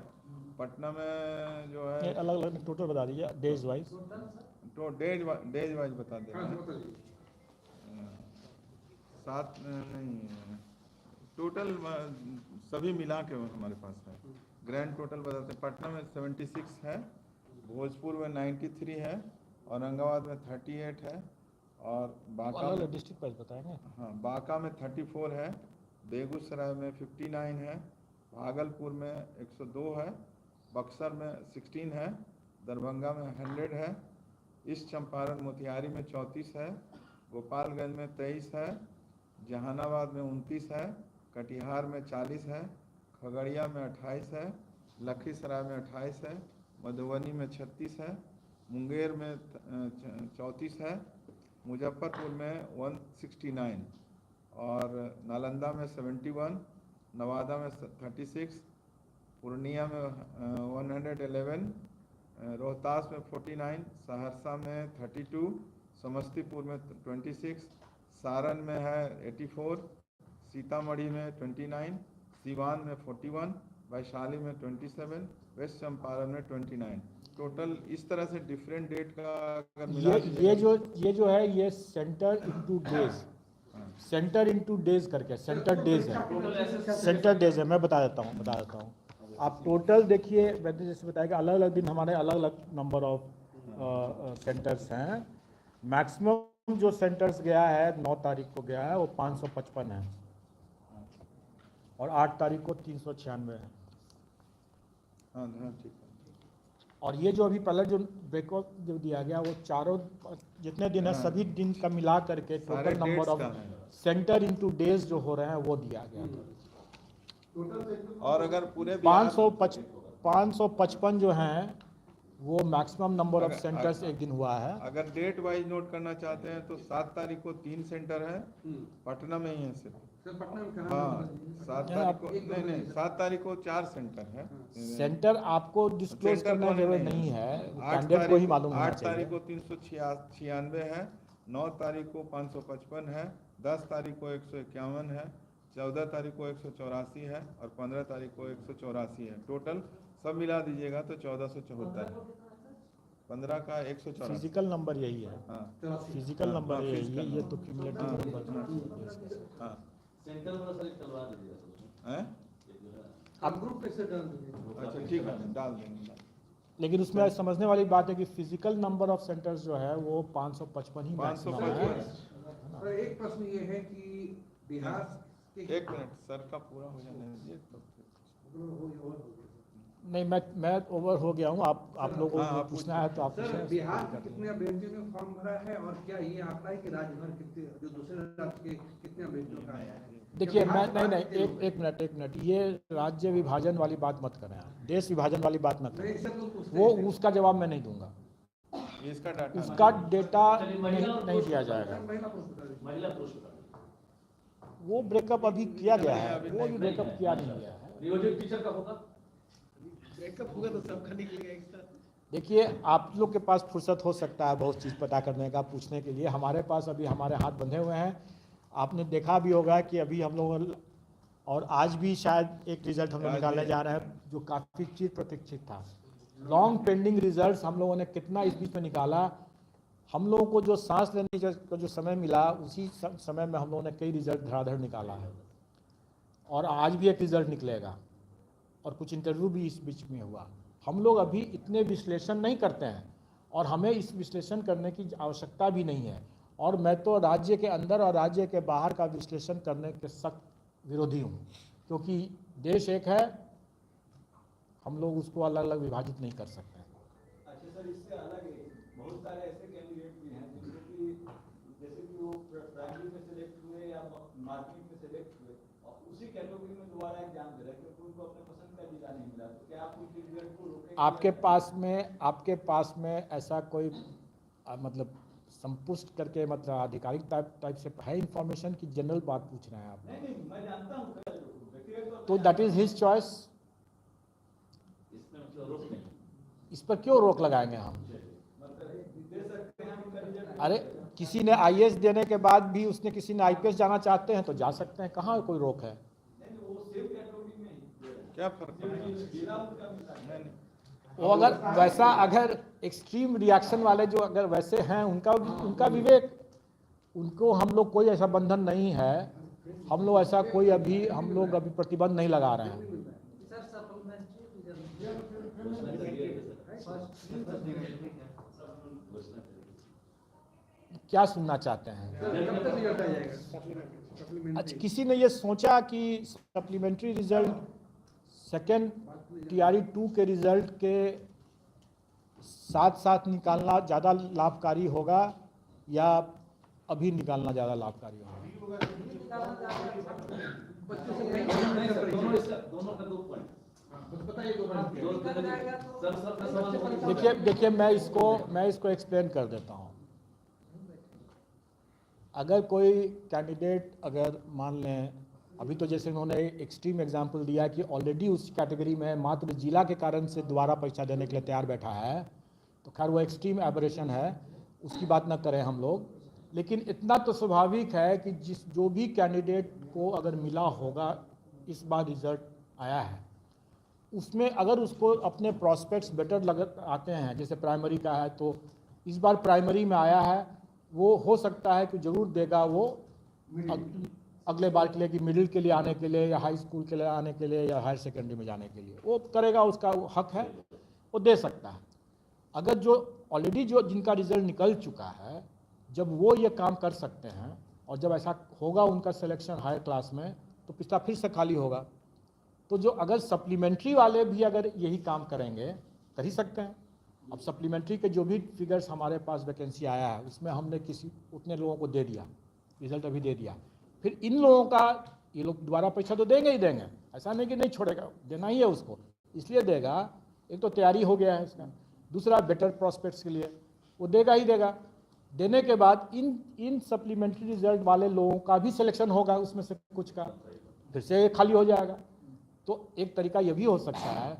पटना में जो है अलग अलग टोटल बता दीजिए डेज वाइज। तो डेज वाइज बता दे रहे हैं। 7 नहीं टोटल सभी मिला के हमारे पास है। ग्रैंड टोटल बताते हैं। पटना में 76 है, भोजपुर में 93 है, औरंगाबाद में 38 है, और बांका में डिस्ट्रिक्ट वाइज बताएंगे। हाँ बांका में 34 है, बेगूसराय में 59 है, भागलपुर में 102 है, बक्सर में 16 है, दरभंगा में 100 है, ईस्ट चंपारण मोतिहारी में 34 है, गोपालगंज में 23 है, जहानाबाद में 29 है, कटिहार में 40 है, खगड़िया में 28 है, लखीसराय में 28 है, मधुबनी में 36 है, मुंगेर में 34 है, मुजफ्फरपुर में 169, और नालंदा में 71, नवादा में 36, पूर्णिया में 111, रोहतास में 49, सहरसा में 32, समस्तीपुर में 26, सारण में है 84, सीतामढ़ी में 29, सीवान में 41, वैशाली में 27, वेस्ट चंपारण में 29। टोटल इस तरह से डिफरेंट डेट का अगर मिला ये जो है ये centre into days, centre into days करके सेंटर डेज है, सेंटर डेज है। मैं बता देता हूँ आप टोटल देखिए, मैंने जैसे बताया कि अलग अलग दिन हमारे अलग अलग नंबर ऑफ सेंटर्स हैं। मैक्सिमम जो सेंटर्स गया है 9 तारीख को गया है वो 555 है, और 8 तारीख को 396 है। हाँ ठीक है। और ये जो अभी पहले जो ब्रेकअप जो दिया गया वो चारों जितने दिन है सभी दिन का मिला करके total number of centre into days जो हो रहे हैं वो दिया गया था। और अगर पूरे 555 जो हैं वो मैक्सिमम नंबर ऑफ सेंटर्स एक दिन हुआ है। अगर डेट वाइज नोट करना चाहते हैं तो 7 तारीख को 3 सेंटर है, पटना में ही है सिर्फ। हाँ 7 तारीख को नहीं 7 तारीख को 4 सेंटर है। सेंटर आपको डिस्क्लोज करना जरूरत नहीं है, कैंडिडेट को ही मालूम होना चाहिए। 8 तारीख को 396 है, 9 तारीख को 555 है, 10 तारीख को 151 है, 14 तारीख को 184 है, और 15 तारीख को 184 है। टोटल सब मिला दीजिएगा तो 1474 है। 15 का 184 फिजिकल नंबर यही है। हाँ फिजिकल नंबर यही है, ये तो क्यूमुलेटिव नंबर। हाँ सेंटर वाला सर चलवा दीजिएगा। हैं आप ग्रुप कैसे डाल दीजिए? अच्छा ठीक है डाल देंगे। लेकिन उसमें समझने वाली बात है कि फिजिकल नंबर ऑफ सेंटर्स जो है वो 555 ही मैक्सिमम है। सर एक प्रश्न ये है कि बिहार के एक मिनट सर का पूरा हो जाने दीजिए तो नहीं मैं ओवर हो गया हूँ। आप लोगों को पूछना है तो आप सर बिहार के कितने अभ्यर्थियों ने फॉर्म भरा है, और क्या ये आंकड़ा है कि राज्य भर कितने जो दूसरे राज्य के कितने अभ्यर्थियों का आया है? देखिए मैं नहीं एक मिनट ये राज्य विभाजन वाली बात मत करें आप, देश विभाजन वाली बात मत करें। वो उसका जवाब मैं नहीं दूंगा, उसका डेटा नहीं दिया जाएगा। महिला पुरुष वो ब्रेकअप अभी किया गया है, वो भी ब्रेकअप किया नहीं गया है। नियोजित टीचर का होगा, ब्रेकअप हुआ तो सबका निकलेगा एक साथ। देखिए आप लोग के पास फुर्सत हो सकता है बहुत चीज़ पता करने का, पूछने के लिए। हमारे पास अभी हमारे हाथ बंधे हुए हैं। आपने देखा भी होगा कि अभी हम लोग और आज भी शायद एक रिजल्ट हम लोग निकालने जा रहे हैं जो काफ़ी चिर प्रतीक्षित था। लॉन्ग पेंडिंग रिजल्ट्स हम लोगों ने कितना इस बीच में निकाला। हम लोगों को जो सांस लेने का जो समय मिला उसी समय में हम लोगों ने कई रिजल्ट धड़ाधड़ निकाला है, और आज भी एक रिजल्ट निकलेगा, और कुछ इंटरव्यू भी इस बीच में हुआ। हम लोग अभी इतने विश्लेषण नहीं करते हैं, और हमें इस विश्लेषण करने की आवश्यकता भी नहीं है। और मैं तो राज्य के अंदर और राज्य के बाहर का विश्लेषण करने के सख्त विरोधी हूँ, क्योंकि देश एक है, हम लोग उसको अलग अलग विभाजित नहीं कर सकते। अच्छा सर इससे अलग है, बहुत सारे ऐसे कैंडिडेट भी हैं जिनको कि जैसे कि वो प्राइमरी में सेलेक्ट हुए या मार्किंग में सेलेक्ट हुए और उसी कैटेगरी में दोबारा एग्जाम दे रहे हैं, क्योंकि उनको अपने पसंद का जिला पर्चा नहीं मिला, तो क्या आप उनके रिजल्ट को रोकेंगे? आपके पास में ऐसा कोई मतलब संपुष्ट करके मतलब आधिकारिक टाइप से है इंफॉर्मेशन की जनरल बात पूछ रहे हैं आप? नहीं नहीं, मैं जानता हूँ व्यक्तिगत तौर तो पे दैट इज हिज चॉइस। इसमें मतलब रोक नहीं, इस पर क्यों रोक लगाएंगे हम? मतलब दे सकते हैं उनका रिजल्ट। अरे किसी ने आईएएस देने के बाद भी उसने किसी ने आईपीएस जाना चाहते हैं तो जा सकते हैं, कहाँ कोई रोक है? नहीं वो सेम कैटेगरी में ही क्या फर्क पड़ेगा? जिला उनका मिला है। नहीं, नहीं। वो अगर वैसा अगर एक्सट्रीम रिएक्शन वाले जो अगर वैसे हैं उनका विवेक, उनको हम लोग कोई ऐसा बंधन नहीं है, हम लोग ऐसा कोई हम लोग अभी प्रतिबंध नहीं लगा रहे हैं। क्या सुनना चाहते हैं? अच्छा, किसी ने ये सोचा कि सप्लीमेंट्री रिजल्ट सेकेंड टीआरई 2 के रिजल्ट के साथ साथ निकालना ज़्यादा लाभकारी होगा या अभी निकालना ज़्यादा लाभकारी होगा? दोनों का दो पॉइंट देखिए मैं इसको एक्सप्लेन कर देता हूँ। अगर कोई कैंडिडेट अगर मान लें, अभी तो जैसे उन्होंने एक्सट्रीम एग्जांपल दिया कि ऑलरेडी उस कैटेगरी में मात्र जिला के कारण से दोबारा परीक्षा देने के लिए तैयार बैठा है, तो खैर वो एक्सट्रीम एबरेशन है, उसकी बात ना करें हम लोग। लेकिन इतना तो स्वाभाविक है कि जो भी कैंडिडेट को अगर मिला होगा, इस बार रिजल्ट आया है, उसमें अगर उसको अपने प्रॉस्पेक्ट्स बेटर आते हैं, जैसे प्राइमरी का है तो इस बार प्राइमरी में आया है, वो हो सकता है कि ज़रूर देगा वो अगले बार के लिए कि मिडिल के लिए आने के लिए या हाई स्कूल के लिए आने के लिए या हायर सेकेंडरी में जाने के लिए वो करेगा, उसका वो हक है, वो दे सकता है। अगर जो ऑलरेडी जिनका रिजल्ट निकल चुका है, जब वो ये काम कर सकते हैं और जब ऐसा होगा उनका सिलेक्शन हायर क्लास में, तो पिछला फिर से खाली होगा। तो जो अगर सप्लीमेंट्री वाले भी अगर यही काम करेंगे कर ही सकते हैं। अब सप्लीमेंट्री के जो भी फिगर्स हमारे पास वैकेंसी आया है उसमें हमने उतने लोगों को दे दिया, रिजल्ट अभी दे दिया। फिर इन लोगों का ये लोग दोबारा परीक्षा तो देंगे ही देंगे, ऐसा नहीं कि नहीं छोड़ेगा, देना ही है उसको, इसलिए देगा। एक तो तैयारी हो गया है इसका, दूसरा बेटर प्रॉस्पेक्ट्स के लिए वो देगा ही देगा। देने के बाद इन सप्लीमेंट्री रिजल्ट वाले लोगों का भी सिलेक्शन होगा, उसमें से कुछ का फिर से खाली हो जाएगा। तो एक तरीका ये भी हो सकता है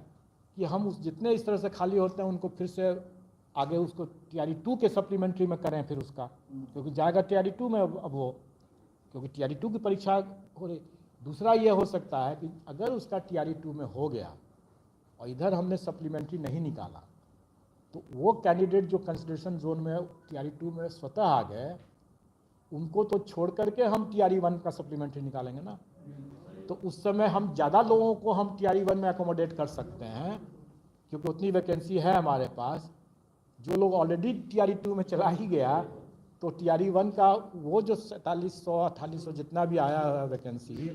कि हम उस जितने इस तरह से खाली होते हैं उनको फिर से आगे उसको टीआरई 2 के सप्लीमेंट्री में करें फिर उसका, क्योंकि जाएगा टीआरई 2 में अब वो, क्योंकि टीआरई 2 की परीक्षा हो रही। दूसरा ये हो सकता है कि अगर उसका टीआरई 2 में हो गया और इधर हमने सप्लीमेंट्री नहीं निकाला, तो वो कैंडिडेट जो कंसिडरेशन जोन में टीआरई 2 में स्वतः आ गए, उनको तो छोड़ करके हम टीआरई 1 का सप्लीमेंट्री निकालेंगे ना। तो उस समय हम ज़्यादा लोगों को हम टीआरई 1 में अकोमोडेट कर सकते हैं, क्योंकि उतनी वैकेंसी है हमारे पास। जो लोग ऑलरेडी टीआरई 2 में चला ही गया, तो टीआरई 1 का वो जो 4700-4800 जितना भी आया है वैकेंसी,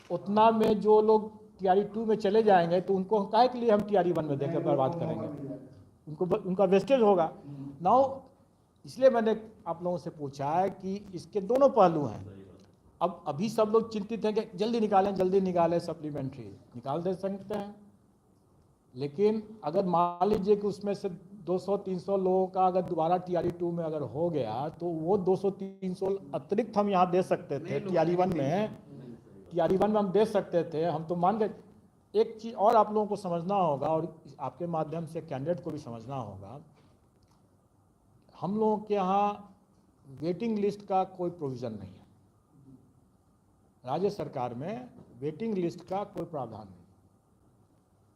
उतना में जो लोग टीआरई 2 में चले जाएंगे, तो उनको काहे के लिए हम टीआरई 1 में देकर बर्बाद करेंगे? उनका वेस्टेज होगा नाउ। इसलिए मैंने आप लोगों से पूछा है कि इसके दोनों पहलू हैं। अब अभी सब लोग चिंतित हैं कि जल्दी निकालें सप्लीमेंट्री, निकाल दे सकते हैं। लेकिन अगर मान लीजिए कि उसमें से 200-300 लोगों का अगर दोबारा टीआरई 2 में अगर हो गया, तो वो 200-300 अतिरिक्त हम यहाँ दे सकते थे टीआरई 1 में हम दे सकते थे। हम तो मान गए। एक चीज़ और आप लोगों को समझना होगा, और आपके माध्यम से कैंडिडेट को भी समझना होगा, हम लोगों के यहाँ वेटिंग लिस्ट का कोई प्रोविज़न नहीं है। राज्य सरकार में वेटिंग लिस्ट का कोई प्रावधान नहीं।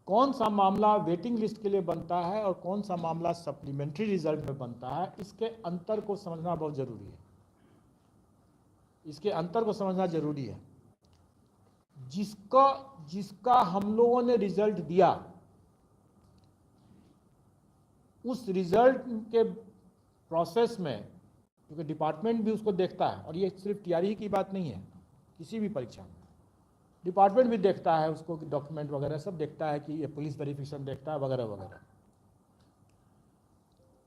कौन सा मामला वेटिंग लिस्ट के लिए बनता है और कौन सा मामला सप्लीमेंट्री रिजल्ट में बनता है, इसके अंतर को समझना बहुत ज़रूरी है। इसके अंतर को समझना ज़रूरी है। जिसका हम लोगों ने रिजल्ट दिया, उस रिजल्ट के प्रोसेस में, क्योंकि डिपार्टमेंट भी उसको देखता है, और ये सिर्फ टीआरई की बात नहीं है, किसी भी परीक्षा में डिपार्टमेंट भी देखता है उसको, डॉक्यूमेंट वगैरह सब देखता है, कि ये पुलिस वेरिफिकेशन देखता है वगैरह वगैरह।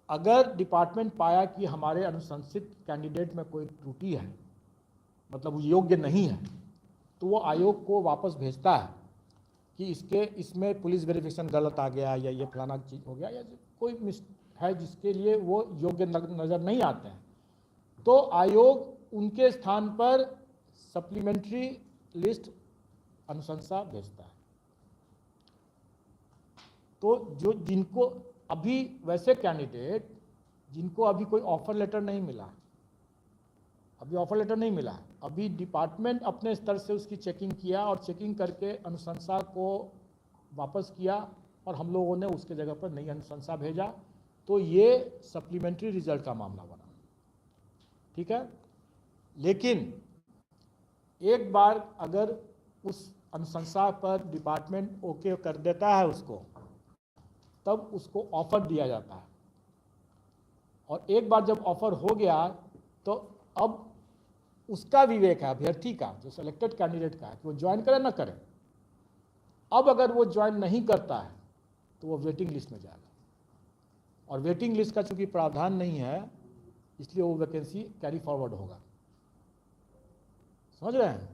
अगर डिपार्टमेंट पाया कि हमारे अनुशंसित कैंडिडेट में कोई त्रुटि है, मतलब वो योग्य नहीं है, तो वो आयोग को वापस भेजता है कि इसमें पुलिस वेरिफिकेशन गलत आ गया या ये फलाना चीज़ हो गया या कोई है जिसके लिए वो योग्य नज़र नहीं आते हैं, तो आयोग उनके स्थान पर सप्लीमेंट्री लिस्ट अनुशंसा भेजता है। तो जो जिनको अभी वैसे कैंडिडेट जिनको अभी कोई ऑफर लेटर नहीं मिला, अभी ऑफर लेटर नहीं मिला, अभी डिपार्टमेंट अपने स्तर से उसकी चेकिंग किया और चेकिंग करके अनुशंसा को वापस किया और हम लोगों ने उसके जगह पर नई अनुशंसा भेजा, तो ये सप्लीमेंट्री रिजल्ट का मामला बना। ठीक है, लेकिन एक बार अगर उस अनुशंसा पर डिपार्टमेंट ओके कर देता है उसको, तब उसको ऑफर दिया जाता है। और एक बार जब ऑफर हो गया तो अब उसका विवेक है, अभ्यर्थी का, जो सिलेक्टेड कैंडिडेट का है, कि वो ज्वाइन करे ना करे। अब अगर वो ज्वाइन नहीं करता है तो वो वेटिंग लिस्ट में जाएगा, और वेटिंग लिस्ट का चूंकि प्रावधान नहीं है इसलिए वो वैकेंसी कैरी फॉरवर्ड होगा। समझ रहे हैं?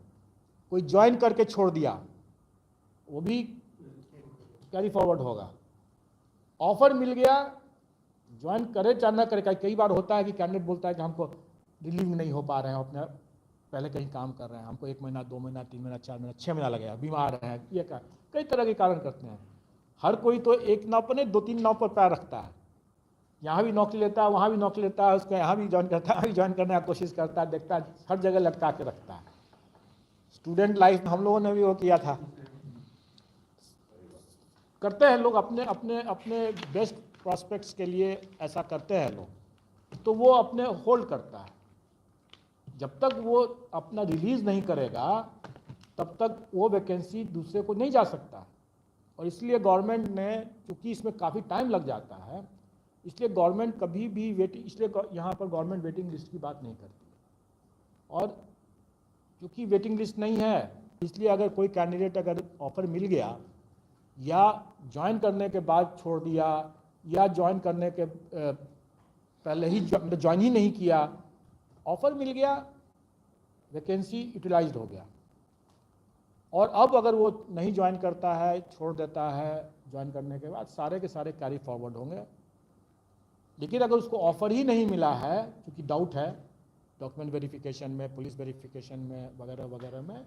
कोई ज्वाइन करके छोड़ दिया वो भी कैरी फॉरवर्ड होगा। ऑफर मिल गया, ज्वाइन करे चाहे ना करे। कई बार होता है कि कैंडिडेट बोलता है कि हमको रिलीव नहीं हो पा रहे हैं, अपने पहले कहीं काम कर रहे हैं, हमको 1 महीना 2 महीना 3 महीना 4 महीना 6 महीना लगेगा, बीमार हैं, ये क्या, कई तरह के कारण करते हैं। हर कोई तो एक नाव पर नहीं 2-3 नाव पर पैर रखता है, यहाँ भी नौकरी लेता है, वहाँ भी नौकरी लेता है, उसको यहाँ भी ज्वाइन करता है, वहाँ भी ज्वाइन करने की कोशिश करता है, देखता है, हर जगह लटका के रखता है। स्टूडेंट लाइफ में हम लोगों ने भी वो किया था। करते हैं लोग अपने अपने अपने बेस्ट प्रॉस्पेक्ट्स के लिए ऐसा करते हैं लोग, तो वो अपने होल्ड करता है। जब तक वो अपना रिलीज़ नहीं करेगा तब तक वो वैकेंसी दूसरे को नहीं जा सकता। और इसलिए गवर्नमेंट ने, क्योंकि इसमें काफ़ी टाइम लग जाता है, इसलिए गवर्नमेंट कभी भी वेटिंग, इसलिए यहाँ पर गवर्नमेंट वेटिंग लिस्ट की बात नहीं करती। और क्योंकि वेटिंग लिस्ट नहीं है इसलिए अगर कोई कैंडिडेट अगर ऑफर मिल गया या ज्वाइन करने के बाद छोड़ दिया या ज्वाइन करने के पहले ही ज्वाइन ही नहीं किया, ऑफर मिल गया, वैकेंसी यूटिलाइज्ड हो गया, और अब अगर वो नहीं ज्वाइन करता है, छोड़ देता है, ज्वाइन करने के बाद सारे के सारे कैरी फॉरवर्ड होंगे। लेकिन अगर उसको ऑफर ही नहीं मिला है, क्योंकि डाउट है डॉक्यूमेंट वेरिफिकेशन में, पुलिस वेरिफिकेशन में, वगैरह वगैरह में,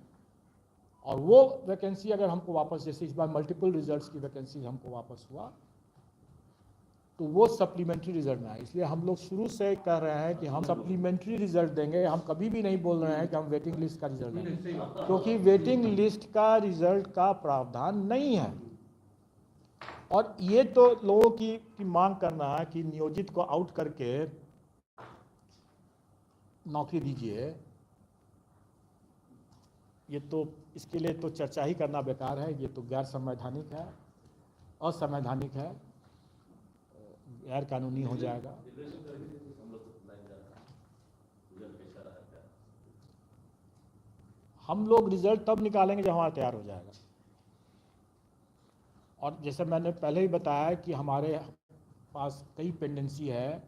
और वो वैकेंसी अगर हमको वापस, जैसे इस बार मल्टीपल रिजल्ट्स की वैकेंसी हमको वापस हुआ, तो वो सप्लीमेंट्री रिजल्ट में आए। इसलिए हम लोग शुरू से कह रहे हैं कि हम सप्लीमेंट्री रिजल्ट देंगे, हम कभी भी नहीं बोल रहे हैं कि हम वेटिंग लिस्ट का रिजल्ट देंगे, क्योंकि वेटिंग लिस्ट का रिजल्ट का प्रावधान नहीं है। और ये तो लोगों की मांग करना है कि नियोजित को आउट करके नौकरी दीजिए, ये तो इसके लिए तो चर्चा ही करना बेकार है। ये तो गैर संवैधानिक है, असंवैधानिक है, गैर कानूनी हो जाएगा। हम लोग रिजल्ट तब निकालेंगे जब हमारा तैयार हो जाएगा। और जैसे मैंने पहले ही बताया कि हमारे पास कई पेंडेंसी है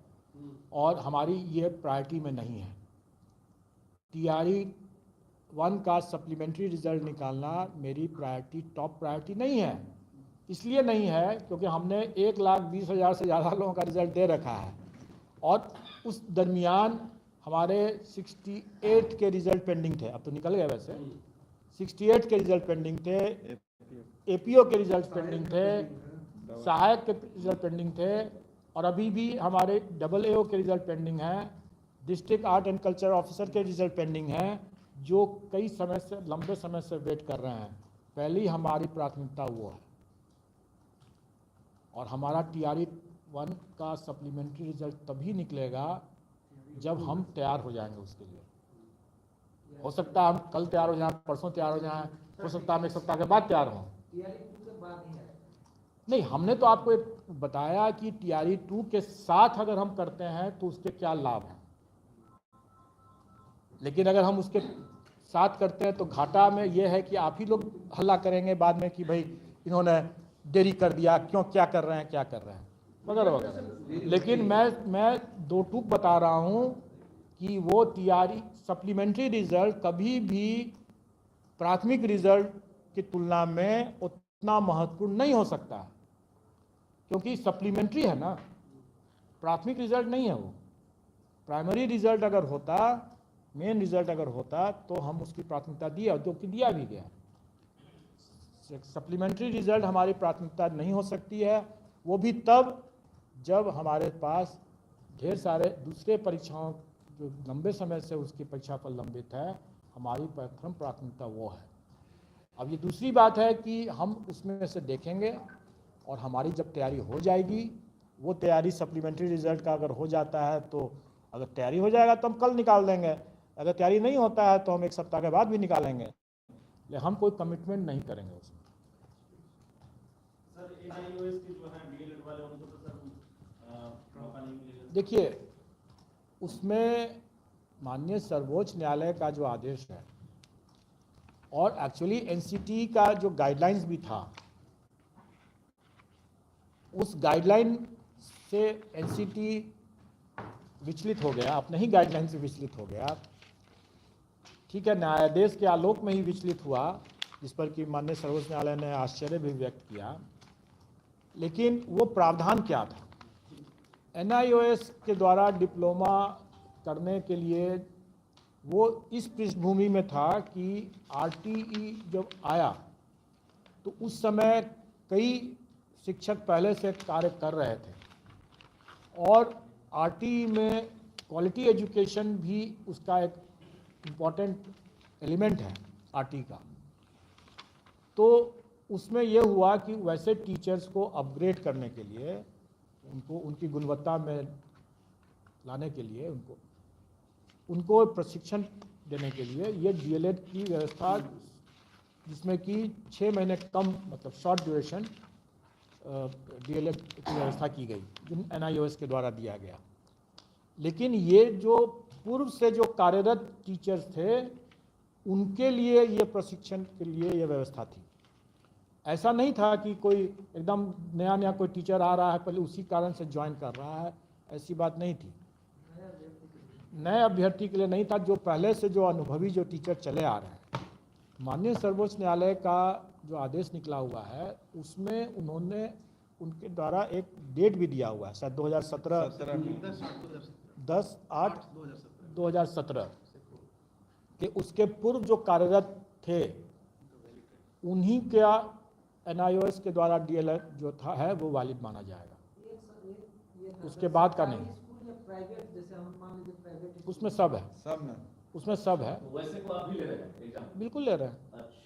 और हमारी ये प्रायोरिटी में नहीं है। TRE 1 का सप्लीमेंट्री रिजल्ट निकालना मेरी प्रायोरिटी, टॉप प्रायोरिटी नहीं है। इसलिए नहीं है क्योंकि हमने 1,20,000 से ज़्यादा लोगों का रिजल्ट दे रखा है, और उस दरमियान हमारे 68 के रिजल्ट पेंडिंग थे। अब तो निकल गए, वैसे 68 के रिजल्ट पेंडिंग थे, APO के रिजल्ट पेंडिंग थे, सहायक के रिजल्ट पेंडिंग थे, और अभी भी हमारे AAO के रिजल्ट पेंडिंग हैं, district art and culture officer के रिजल्ट पेंडिंग हैं, जो कई समय से, लंबे समय से वेट कर रहे हैं। पहली हमारी प्राथमिकता वो है, और हमारा TRE 1 का सप्लीमेंट्री रिजल्ट तभी निकलेगा जब हम तैयार हो जाएंगे उसके लिए। हो सकता है हम कल तैयार हो जाएं, परसों तैयार हो जाएं, हो सकता है हम 1 सप्ताह के बाद तैयार हों। नहीं, हमने तो आपको एक बताया कि TRE 2 के साथ अगर हम करते हैं तो उसके क्या लाभ हैं, लेकिन अगर हम उसके साथ करते हैं तो घाटा में ये है कि आप ही लोग हल्ला करेंगे बाद में कि भाई इन्होंने देरी कर दिया, क्यों, क्या कर रहे हैं वगैरह वगैरह। लेकिन मैं 2 टूक बता रहा हूँ कि वो TRE सप्लीमेंट्री रिजल्ट कभी भी प्राथमिक रिजल्ट की तुलना में उतना महत्वपूर्ण नहीं हो सकता है, क्योंकि सप्लीमेंट्री है ना, प्राथमिक रिजल्ट नहीं है वो। प्राइमरी रिजल्ट अगर होता, मेन रिजल्ट अगर होता तो हम उसकी प्राथमिकता दिया, जो कि दिया भी गया। सप्लीमेंट्री रिजल्ट हमारी प्राथमिकता नहीं हो सकती है, वो भी तब जब हमारे पास ढेर सारे दूसरे परीक्षाओं जो लंबे समय से उसकी परीक्षा पर लंबित है, हमारी प्रथम प्राथमिकता वो है। अब ये दूसरी बात है कि हम उसमें से देखेंगे और हमारी जब तैयारी हो जाएगी, वो तैयारी सप्लीमेंट्री रिजल्ट का अगर हो जाता है तो अगर तैयारी हो जाएगा तो हम कल निकाल देंगे, अगर तैयारी नहीं होता है तो हम 1 सप्ताह के बाद भी निकालेंगे, लेकिन हम कोई कमिटमेंट नहीं करेंगे उसमें। सर NIOS के जो है डीएलएड वाले उनको तो सर मौका नहीं मिलेगा। देखिए, उसमें माननीय सर्वोच्च न्यायालय का जो आदेश है और एक्चुअली एनसीटी का जो गाइडलाइंस भी था, उस गाइडलाइन से एनसीटी विचलित हो गया, अपने ही गाइडलाइन से विचलित हो गया। ठीक है, न्यायाधीश के आलोक में ही विचलित हुआ, जिस पर कि माननीय सर्वोच्च न्यायालय ने आश्चर्य भी व्यक्त किया। लेकिन वो प्रावधान क्या था? NIOS के द्वारा डिप्लोमा करने के लिए वो इस पृष्ठभूमि में था कि RTE जब आया तो उस समय कई शिक्षक पहले से कार्य कर रहे थे और RTE में क्वालिटी एजुकेशन भी उसका एक इम्पॉर्टेंट एलिमेंट है RTE का। तो उसमें यह हुआ कि वैसे टीचर्स को अपग्रेड करने के लिए, उनको उनकी गुणवत्ता में लाने के लिए, उनको प्रशिक्षण देने के लिए ये DLED की व्यवस्था, जिसमें कि 6 महीने कम, मतलब शॉर्ट ड्यूरेशन DLED की व्यवस्था की गई, जो NIOS के द्वारा दिया गया। लेकिन ये जो पूर्व से जो कार्यरत टीचर्स थे, उनके लिए ये प्रशिक्षण के लिए ये व्यवस्था थी। ऐसा नहीं था कि कोई एकदम नया कोई टीचर आ रहा है, पहले उसी कारण से ज्वाइन कर रहा है, ऐसी बात नहीं थी। नए अभ्यर्थी के लिए नहीं था, जो पहले से जो अनुभवी जो टीचर चले आ रहे हैं। माननीय सर्वोच्च न्यायालय का जो आदेश निकला हुआ है, उसमें उन्होंने उनके द्वारा एक डेट भी दिया हुआ है, शायद 10/8/2017 के उसके पूर्व जो कार्यरत थे, उन्हीं का NIOS के द्वारा DLED जो था है वो वैलिड माना जाएगा, उसके बाद का नहीं। उसमें सब है, सब में उसमें सब है। वैसे को आप भी ले रहे हैं एग्जाम? बिल्कुल ले रहे हैं।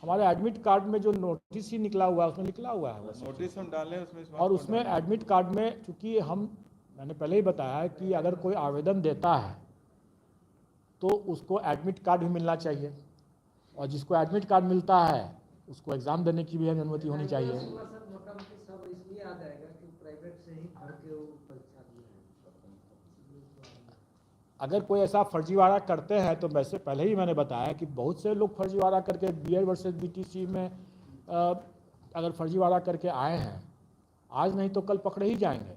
हमारे एडमिट कार्ड में जो नोटिस ही निकला हुआ है, उसमें निकला हुआ है वो सब। नोटिस हम डाले उसमें, और उसमें एडमिट कार्ड में, चूँकि मैंने पहले ही बताया कि अगर कोई आवेदन देता है तो उसको एडमिट कार्ड भी मिलना चाहिए, और जिसको एडमिट कार्ड मिलता है उसको एग्ज़ाम देने की भी अनुमति होनी चाहिए। अगर कोई ऐसा फर्जीवाड़ा करते हैं तो वैसे पहले ही मैंने बताया कि बहुत से लोग फर्जीवाड़ा करके BED वर्सेस BTC में अगर फर्जीवाड़ा करके आए हैं, आज नहीं तो कल पकड़े ही जाएंगे।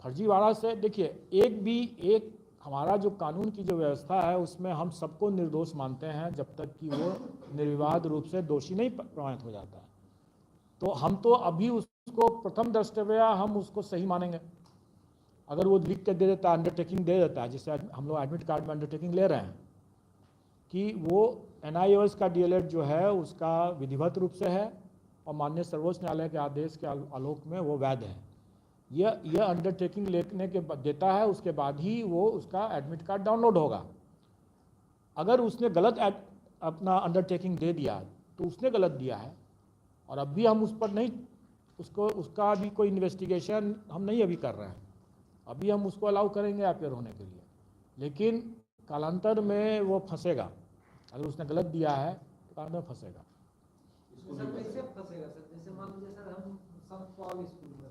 फर्जीवाड़ा से देखिए, एक हमारा जो कानून की जो व्यवस्था है उसमें हम सबको निर्दोष मानते हैं जब तक कि वो निर्विवाद रूप से दोषी नहीं प्रमाणित हो जाता। तो हम तो अभी उसको प्रथम दृष्टया हम उसको सही मानेंगे। अगर वो लिख के दे देता है, अंडरटेकिंग दे देता है, जिससे हम लोग एडमिट कार्ड में अंडरटेकिंग ले रहे हैं कि वो NIOS का DLED जो है उसका विधिवत रूप से है और माननीय सर्वोच्च न्यायालय के आदेश के आलोक में वो वैध है, यह अंडरटेकिंग लेने के देता है, उसके बाद ही वो उसका एडमिट कार्ड डाउनलोड होगा। अगर उसने गलत अपना अंडरटेकिंग दे दिया तो उसने गलत दिया है, और अब भी हम उस पर नहीं, उसका भी कोई इन्वेस्टिगेशन हम नहीं अभी कर रहे हैं। अभी हम उसको अलाउ करेंगे अपेयर होने के लिए, लेकिन कालांतर में वो फंसेगा। अगर उसने गलत दिया है तो कालांतर में फंसेगा। कैसे फंसेगा सर? जैसे मान लीजिए सर, हम संत पॉल स्कूल में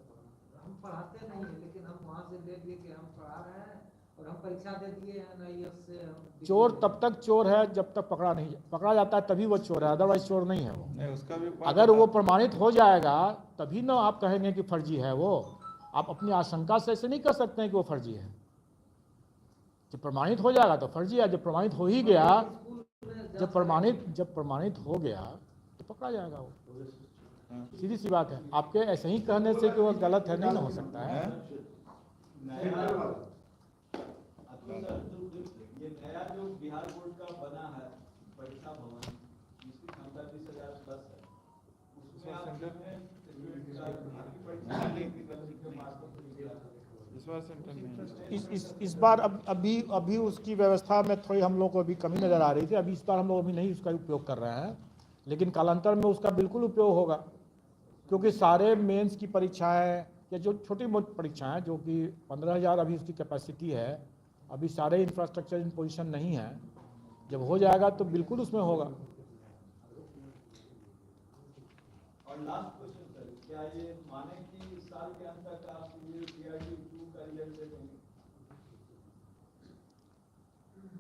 हम पढ़ाते नहीं है, लेकिन हम वहाँ से ले लिए कि हम पढ़ा रहे हैं और हम परीक्षा दे दिए हैं NIOS से। चोर तब तक चोर है जब तक पकड़ा जाता है, तभी वो चोर है, अदरवाइज चोर नहीं है वो। नहीं, उसका भी अगर वो प्रमाणित हो जाएगा तभी ना आप कहेंगे कि फर्जी है वो। आप अपनी आशंका से ऐसे नहीं कर सकते हैं कि वो फर्जी है। जब प्रमाणित हो जाएगा तो फर्जी है, जब प्रमाणित हो ही गया, जब प्रमाणित हो गया तो पकड़ा जाएगा वो। हाँ। सीधी सी बात है, आपके ऐसे ही कहने से कि वो गलत है नहीं ना हो सकता है। हैं? नया ये नया जो बिहार बोर्ड का बना है परीक्षा भवन, जिसकी क्षमता 20,000 प्लस है, उसमें आप इस बार सेंटर में इस बार अभी उसकी व्यवस्था में थोड़ी हम लोग को अभी कमी नज़र आ रही थी। अभी इस बार हम लोग अभी नहीं उसका उपयोग कर रहे हैं, लेकिन कालांतर में उसका बिल्कुल उपयोग होगा, क्योंकि सारे मेंस की परीक्षाएं या जो छोटी मोटी परीक्षाएं जो कि 15,000 अभी उसकी कैपेसिटी है, अभी सारे इंफ्रास्ट्रक्चर इन पोजीशन नहीं है। जब हो जाएगा तो बिल्कुल उसमें होगा। और लास्ट क्वेश्चन सर, क्या ये माने कि इस साल के अंत तक आप ये PRT 2 का रिजल्ट दे देंगे?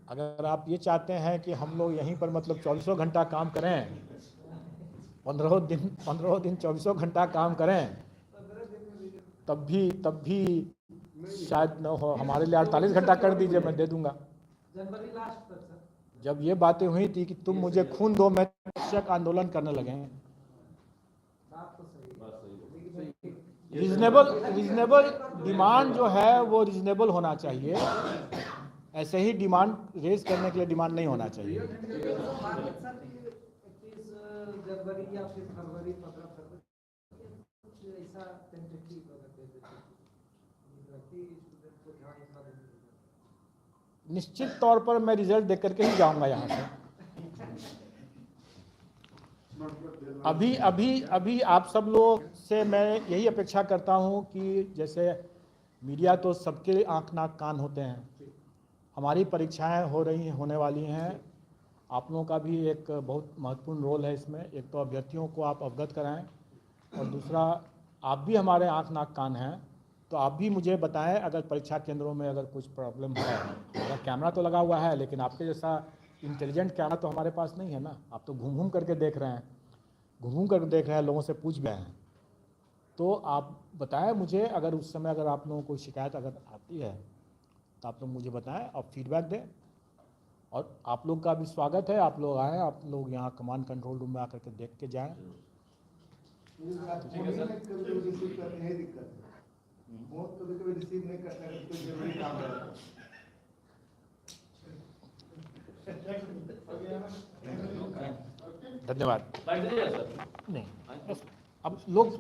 अगर आप ये चाहते हैं कि हम लोग यहीं पर मतलब 24 घंटा काम करें, 15 दिन 24 घंटा काम करें, तब भी शायद न हो। हमारे लिए 48 घंटा कर दीजिए, मैं दे दूंगा। जनवरी लास्ट तक सर। जब ये बातें हुई थी कि तुम मुझे खून दो, मैं शिक्षक आंदोलन करने लगे हैं। बात तो सही है। रीजनेबल डिमांड जो है वो रीजनेबल होना चाहिए। ऐसे ही डिमांड रेज करने के लिए डिमांड नहीं होना चाहिए। 21 जनवरी या फिर फरवरी 15 फरवरी कुछ ऐसा टेंटेटिव अगर दे देते स्टूडेंट को ध्यान इतना देना। निश्चित तौर पर मैं रिजल्ट देख करके ही जाऊंगा यहाँ से। अभी आप सब लोग से मैं यही अपेक्षा करता हूँ कि जैसे मीडिया तो सबके आँख नाक कान होते हैं, हमारी परीक्षाएं होने वाली हैं। आप लोगों का भी एक बहुत महत्वपूर्ण रोल है इसमें। एक तो अभ्यर्थियों को आप अवगत कराएं, और दूसरा आप भी हमारे आँख नाक कान हैं, तो आप भी मुझे बताएं अगर परीक्षा केंद्रों में अगर कुछ प्रॉब्लम है। हमारा कैमरा तो लगा हुआ है, लेकिन आपके जैसा इंटेलिजेंट कैमरा तो हमारे पास नहीं है ना। आप तो घूम करके देख रहे हैं, लोगों से पूछ गए हैं। तो आप बताएं मुझे, अगर उस समय अगर आप लोगों को शिकायत अगर आती है तो आप लोग मुझे बताएं और फीडबैक दें। और आप लोग का भी स्वागत है, आप लोग आएँ, आप लोग यहाँ कमांड कंट्रोल रूम में आकर के देख के जाएँ। धन्यवाद। नहीं, अब लोग